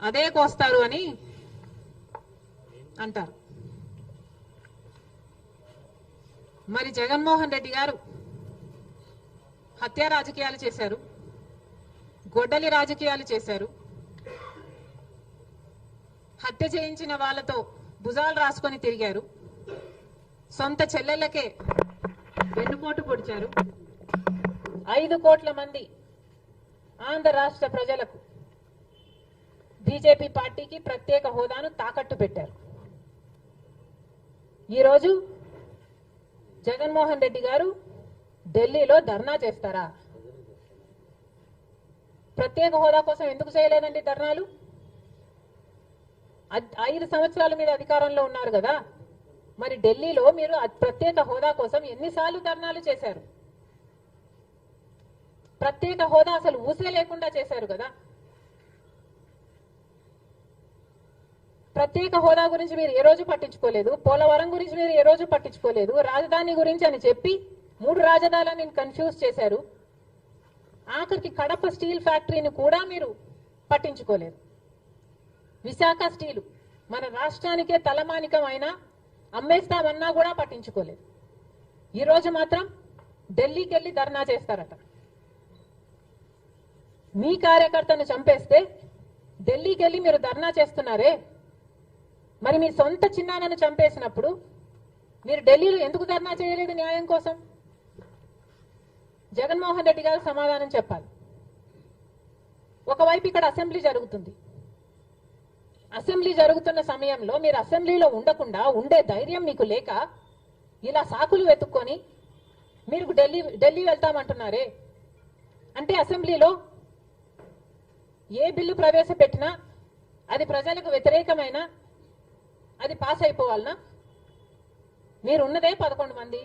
అదే కోస్తారు అని అంటారు. మరి జగన్మోహన్ రెడ్డి గారు హత్య రాజకీయాలు చేశారు, గొడ్డలి రాజకీయాలు చేశారు, హత్య చేయించిన వాళ్ళతో భుజాలు రాసుకొని తిరిగారు, సొంత చెల్లెళ్ళకే వెన్నుపోటు పొడిచారు, 5 కోట్ల మంది ఆంధ్ర రాష్ట్ర ప్రజలకు బీజేపీ పార్టీకి ప్రత్యేక హోదాను తాకట్టు పెట్టారు. ఈరోజు జగన్మోహన్ రెడ్డి గారు ఢిల్లీలో ధర్నా చేస్తారా? ప్రత్యేక హోదా కోసం ఎందుకు చేయలేదండి ధర్నాలు? 5 సంవత్సరాల మీద అధికారంలో ఉన్నారు కదా, మరి ఢిల్లీలో మీరు ప్రత్యేక హోదా కోసం ఎన్నిసార్లు ధర్నాలు చేశారు? ప్రత్యేక హోదా అసలు ఊసే లేకుండా చేశారు కదా. ప్రత్యేక హోదా గురించి మీరు ఏ రోజు పట్టించుకోలేదు, పోలవరం గురించి మీరు ఏ రోజు పట్టించుకోలేదు, రాజధాని గురించి అని చెప్పి 3 రాజధానులను కన్ఫ్యూజ్ చేశారు. ఆఖరికి కడప స్టీల్ ఫ్యాక్టరీని కూడా మీరు పట్టించుకోలేదు. విశాఖ స్టీలు మన రాష్ట్రానికే తలమానికమైనా అమ్మేస్తామన్నా కూడా పట్టించుకోలేదు. ఈరోజు మాత్రం ఢిల్లీకి వెళ్ళి ధర్నా చేస్తారట. మీ కార్యకర్తను చంపేస్తే ఢిల్లీకి వెళ్ళి మీరు ధర్నా చేస్తున్నారే, మరి మీ సొంత చిన్నాన్నను చంపేసినప్పుడు మీరు ఢిల్లీలో ఎందుకు ధర్నా చేయలేదు న్యాయం కోసం? జగన్మోహన్ రెడ్డి గారు సమాధానం చెప్పాలి. ఒకవైపు ఇక్కడ అసెంబ్లీ జరుగుతుంది. అసెంబ్లీ జరుగుతున్న సమయంలో మీరు అసెంబ్లీలో ఉండకుండా ఉండే ధైర్యం మీకు లేక ఇలా సాకులు వెతుక్కొని మీరు ఢిల్లీ వెళ్తామంటున్నారే, అంటే అసెంబ్లీలో ఏ బిల్లు ప్రవేశపెట్టినా అది ప్రజలకు వ్యతిరేకమైన అది పాస్ అయిపోవాలనా? మీరు ఉన్నదే 11 మంది,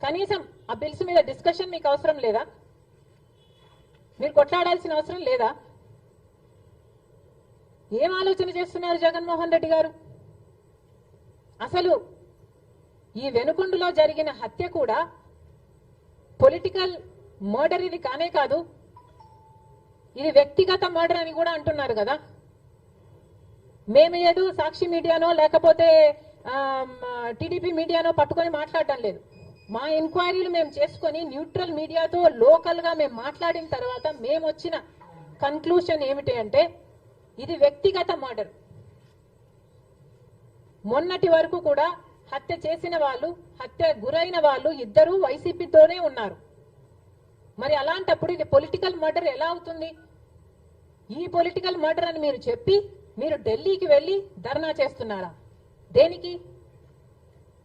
కనీసం ఆ బిల్స్ మీద డిస్కషన్ మీకు అవసరం లేదా? మీరు కొట్లాడాల్సిన అవసరం లేదా? ఏం ఆలోచన చేస్తున్నారు జగన్మోహన్ రెడ్డి గారు? అసలు ఈ వెనుకొండలో జరిగిన హత్య కూడా పొలిటికల్ మర్డర్ ఇది కానే కాదు, ఇది వ్యక్తిగత మర్డర్ అని కూడా అంటున్నారు కదా. మేము ఏదో సాక్షి మీడియానో లేకపోతే టీడీపీ మీడియానో పట్టుకొని మాట్లాడటం లేదు. మా ఎంక్వైరీలు మేము చేసుకొని న్యూట్రల్ మీడియాతో లోకల్ గా మేము మాట్లాడిన తర్వాత మేము వచ్చిన కన్క్లూషన్ ఏమిటి అంటే ఇది వ్యక్తిగత మర్డర్. మొన్నటి వరకు కూడా హత్య చేసిన వాళ్ళు, హత్య గురైన వాళ్ళు ఇద్దరు వైసీపీతోనే ఉన్నారు. మరి అలాంటప్పుడు ఇది పొలిటికల్ మర్డర్ ఎలా అవుతుంది? ఈ పొలిటికల్ మర్డర్ అని మీరు చెప్పి మీరు ఢిల్లీకి వెళ్ళి ధర్నా చేస్తున్నారా? దేనికి?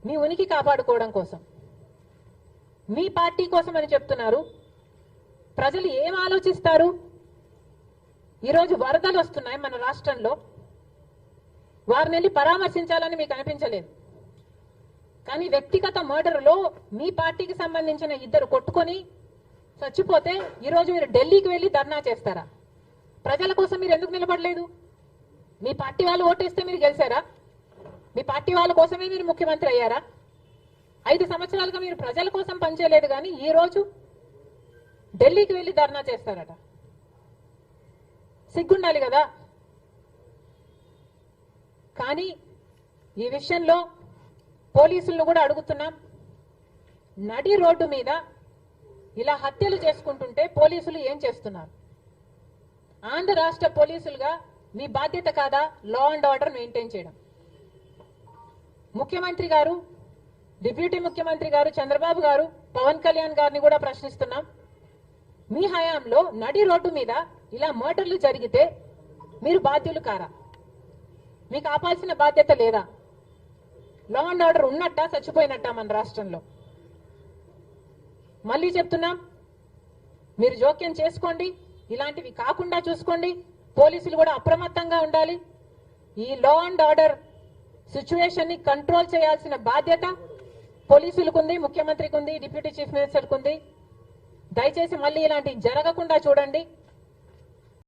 మీ ఉనికి కాపాడుకోవడం కోసం, మీ పార్టీ కోసం అని చెప్తున్నారు. ప్రజలు ఏం ఆలోచిస్తారు? ఈరోజు వరదలు వస్తున్నాయి మన రాష్ట్రంలో, వారిని వెళ్ళి పరామర్శించాలని మీకు అనిపించలేదు. కానీ వ్యక్తిగత మర్డర్లో మీ పార్టీకి సంబంధించిన 2 కొట్టుకొని చచ్చిపోతే ఈరోజు మీరు ఢిల్లీకి వెళ్ళి ధర్నా చేస్తారా? ప్రజల కోసం మీరు ఎందుకు నిలబడలేదు? మీ పార్టీ వాళ్ళు ఓటేస్తే మీరు గెలిచారా? మీ పార్టీ వాళ్ళ కోసమే మీరు ముఖ్యమంత్రి అయ్యారా? 5 సంవత్సరాలుగా మీరు ప్రజల కోసం పనిచేయలేదు, కానీ ఈ రోజు ఢిల్లీకి వెళ్ళి ధర్నా చేస్తారట. సిగ్గుండాలి కదా. కానీ ఈ విషయంలో పోలీసులను కూడా అడుగుతున్నాం. నడి రోడ్డు మీద ఇలా హత్యలు చేసుకుంటుంటే పోలీసులు ఏం చేస్తున్నారు? ఆంధ్ర రాష్ట్ర పోలీసులుగా మీ బాధ్యత కాదా లా అండ్ ఆర్డర్ మెయింటైన్ చేయడం? ముఖ్యమంత్రి గారు, డిప్యూటీ ముఖ్యమంత్రి గారు చంద్రబాబు గారు, పవన్ కళ్యాణ్ గారిని కూడా ప్రశ్నిస్తున్నాం. మీ హయాంలో నడి రోడ్డు మీద ఇలా మర్డర్లు జరిగితే మీరు బాధ్యులు కారా? మీకు ఆపాల్సిన బాధ్యత లేదా? లా అండ్ ఆర్డర్ ఉన్నట్టా చచ్చిపోయినట్టా మన రాష్ట్రంలో? మళ్ళీ చెప్తున్నాం, మీరు జోక్యం చేసుకోండి, ఇలాంటివి కాకుండా చూసుకోండి. పోలీసులు కూడా అప్రమత్తంగా ఉండాలి. ఈ లా అండ్ ఆర్డర్ సిచ్యువేషన్ ని కంట్రోల్ చేయాల్సిన బాధ్యత పోలీసులకు ఉంది, ముఖ్యమంత్రికి ఉంది, డిప్యూటీ చీఫ్ మినిస్టర్కి ఉంది. దయచేసి మళ్ళీ ఇలాంటివి జరగకుండా చూడండి.